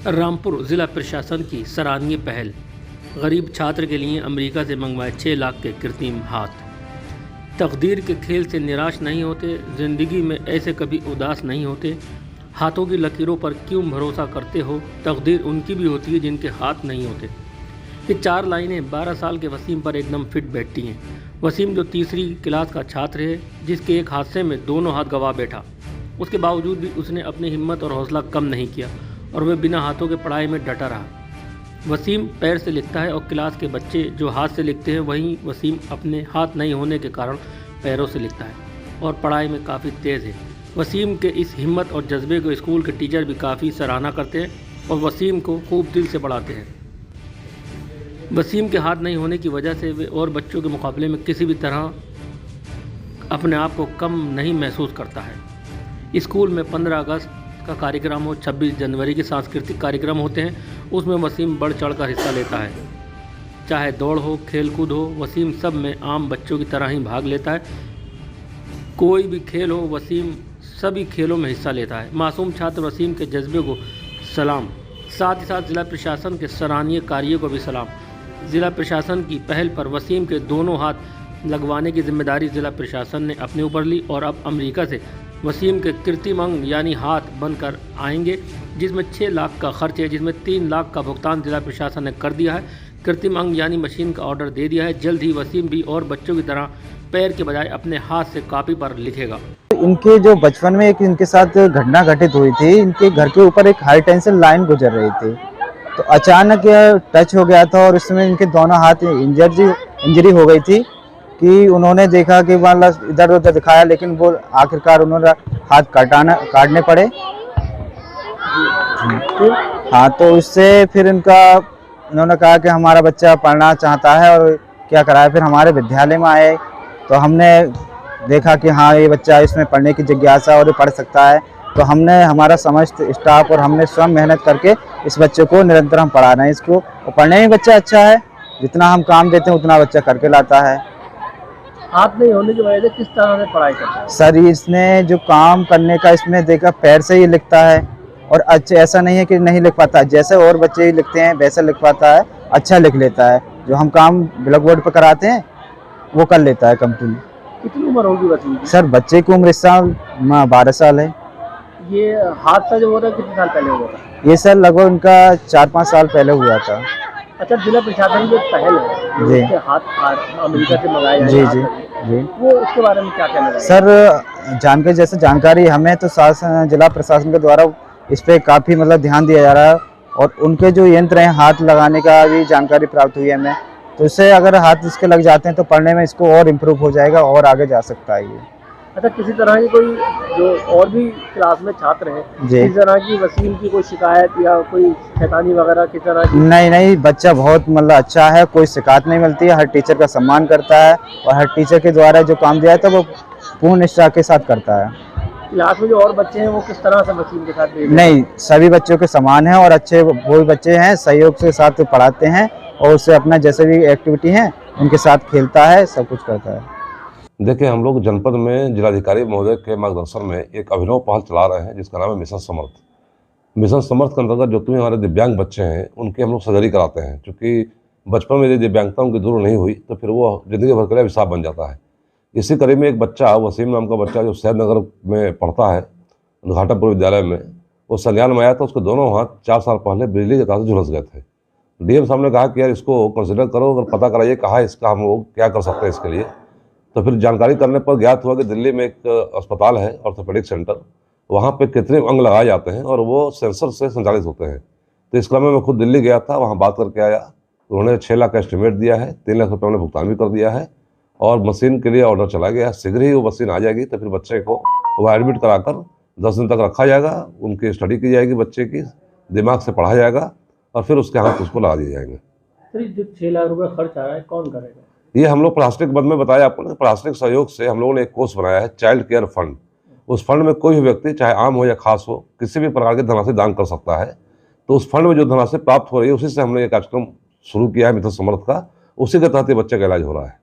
रामपुर ज़िला प्रशासन की सराहनीय पहल। गरीब छात्र के लिए अमेरिका से मंगवाए 6 लाख के कृत्रिम हाथ। तकदीर के खेल से निराश नहीं होते, ज़िंदगी में ऐसे कभी उदास नहीं होते। हाथों की लकीरों पर क्यों भरोसा करते हो, तकदीर उनकी भी होती है जिनके हाथ नहीं होते। ये 4 लाइनें 12 साल के वसीम पर एकदम फिट बैठती हैं। वसीम जो तीसरी क्लास का छात्र है, जिसके एक हादसे में दोनों हाथ गंवा बैठा, उसके बावजूद भी उसने अपनी हिम्मत और हौसला कम नहीं किया और वह बिना हाथों के पढ़ाई में डटा रहा। वसीम पैर से लिखता है और क्लास के बच्चे जो हाथ से लिखते हैं, वहीं वसीम अपने हाथ नहीं होने के कारण पैरों से लिखता है और पढ़ाई में काफ़ी तेज़ है। वसीम के इस हिम्मत और जज्बे को स्कूल के टीचर भी काफ़ी सराहना करते हैं और वसीम को खूब दिल से पढ़ाते हैं। वसीम के हाथ नहीं होने की वजह से वे और बच्चों के मुकाबले में किसी भी तरह अपने आप को कम नहीं महसूस करता है। स्कूल में 15 अगस्त का कार्यक्रम हो, 26 जनवरी के सांस्कृतिक कार्यक्रम होते हैं, उसमें वसीम बढ़ चढ़ कर हिस्सा लेता है। चाहे दौड़ हो, खेल कूद हो, वसीम सब में आम बच्चों की तरह ही भाग लेता है। कोई भी खेल हो, वसीम सभी खेलों में हिस्सा लेता है। मासूम छात्र वसीम के जज्बे को सलाम, साथ ही साथ जिला प्रशासन के सराहनीय कार्यों को भी सलाम। जिला प्रशासन की पहल पर वसीम के दोनों हाथ लगवाने की जिम्मेदारी जिला प्रशासन ने अपने ऊपर ली और अब अमेरिका से वसीम के कृत्रिम अंग यानी हाथ बनकर आएंगे, जिसमें 6 लाख का खर्च है, जिसमें 3 लाख का भुगतान जिला प्रशासन ने कर दिया है। कृत्रिम अंग यानी मशीन का ऑर्डर दे दिया है। जल्द ही वसीम भी और बच्चों की तरह पैर के बजाय अपने हाथ से कॉपी पर लिखेगा। इनके जो बचपन में एक इनके साथ घटना घटित हुई थी, इनके घर के ऊपर एक हाई टेंशन लाइन गुजर रही थी, तो अचानक यह टच हो गया था और इसमें इनके दोनों हाथ इंजरी हो गई थी कि उन्होंने देखा कि मतलब इधर उधर दिखाया, लेकिन वो आखिरकार उन्होंने हाथ काटने पड़े। हाँ, तो इससे फिर इन्होंने कहा कि हमारा बच्चा पढ़ना चाहता है और क्या कराया। फिर हमारे विद्यालय में आए तो हमने देखा कि हाँ, ये बच्चा इसमें पढ़ने की जिज्ञासा और ये पढ़ सकता है, तो हमने हमारा समस्त स्टाफ और हमने स्वयं मेहनत करके इस बच्चे को निरंतर हम पढ़ा रहे हैं इसको, और पढ़ने में बच्चा अच्छा है। जितना हम काम देते हैं उतना बच्चा करके लाता है। हाथ नहीं होने की वजह से किस तरह से पढ़ाई करता है? सर, इसने जो काम करने का इसमें देखा, पैर से ही लिखता है और अच्छा, ऐसा नहीं है कि नहीं लिख पाता, जैसे और बच्चे ही लिखते हैं वैसे लिख पाता है, अच्छा लिख लेता है। जो हम काम ब्लैक बोर्ड पर कराते हैं वो कर लेता है कंप्लीट। कितनी उम्र होगी वसीम की? सर, बच्चे की उम्र इस साल 12 साल है। ये हादसा जो हो रहा है कितने साल पहले हुआ था? ये सर लगभग उनका 4-5 साल पहले हुआ था। अच्छा, जिला प्रशासन की पहल है जी, कि हाथ अमेरिका से मंगाए जी जी जी, वो उसके बारे में क्या कहना है? सर, जैसे जानकारी हमें तो जिला प्रशासन के द्वारा इस पे काफ़ी मतलब ध्यान दिया जा रहा है और उनके जो यंत्र हैं हाथ लगाने का भी जानकारी प्राप्त हुई है हमें, तो इससे अगर हाथ इसके लग जाते हैं तो पढ़ने में इसको और इम्प्रूव हो जाएगा और आगे जा सकता है ये। अच्छा, किसी तरह की कोई जो और भी क्लास में छात्र हैं, किसी तरह की वसीम की कोई शिकायत या कोई शैतानी वगैरह किस तरह की? नहीं, बच्चा बहुत मतलब अच्छा है, कोई शिकायत नहीं मिलती है, हर टीचर का सम्मान करता है और हर टीचर के द्वारा जो काम दिया है तो वो पूर्ण निष्ठा के साथ करता है। क्लास में जो और बच्चे हैं वो किस तरह से वसीम के साथ? नहीं, सभी बच्चों के समान है और अच्छे वो बच्चे हैं, सहयोग के साथ पढ़ाते हैं और उससे अपना जैसे भी एक्टिविटी है उनके साथ खेलता है, सब कुछ करता है। देखिए, हम लोग जनपद में जिलाधिकारी महोदय के मार्गदर्शन में एक अभिनव पहल चला रहे हैं जिसका नाम है मिशन समर्थ। मिशन समर्थ के अंतर्गत जो भी हमारे दिव्यांग बच्चे हैं उनकी हम लोग सर्जरी कराते हैं, क्योंकि बचपन में यदि दिव्यांगता उनकी दूर नहीं हुई तो फिर वो जिंदगी भर के लिए अभिशाप बन जाता है। इसी कड़ी में एक बच्चा, वसीम नाम का बच्चा, जो सैदनगर में पढ़ता है घाटापुर विद्यालय में, वो संज्ञान में आया था। उसके दोनों हाथ 4 साल पहले बिजली के तार से झुलस गए थे। डीएम साहब ने कहा कि यार इसको कंसिडर करो, अगर पता कराइए कहाँ इसका हम लोग क्या कर सकते हैं इसके लिए। तो फिर जानकारी करने पर ज्ञात हुआ कि दिल्ली में एक अस्पताल है ऑर्थोपेडिक सेंटर, वहाँ पे कृत्रिम अंग लगाए जाते हैं और वो सेंसर से संचालित होते हैं। तो इस क्रम में मैं खुद दिल्ली गया था, वहाँ बात करके आया। उन्होंने 6 लाख का एस्टिमेट दिया है, 3 लाख रुपये उन्होंने भुगतान भी कर दिया है और मशीन के लिए ऑर्डर चला गया है। शीघ्र ही वो मशीन आ जाएगी तो फिर बच्चे को वो एडमिट कराकर 10 दिन तक रखा जाएगा, उनकी स्टडी की जाएगी, बच्चे की दिमाग से पढ़ा जाएगा और फिर उसके हाथ उसको लगा दिए जाएंगे। जो 6 लाख रुपये खर्च आ रहा है कौन करेगा? ये हम लोग प्लास्टिक बंद में बताया आपको ना, प्लास्टिक सहयोग से हम लोगों ने एक कोर्स बनाया है, चाइल्ड केयर फंड। उस फंड में कोई भी व्यक्ति, चाहे आम हो या खास हो, किसी भी प्रकार की धनराशि दान कर सकता है। तो उस फंड में जो धनराशि प्राप्त हो रही है उसी से हमने ये कार्यक्रम शुरू किया है मिशन समर्थ का, उसी के तहत ये बच्चे का इलाज हो रहा है।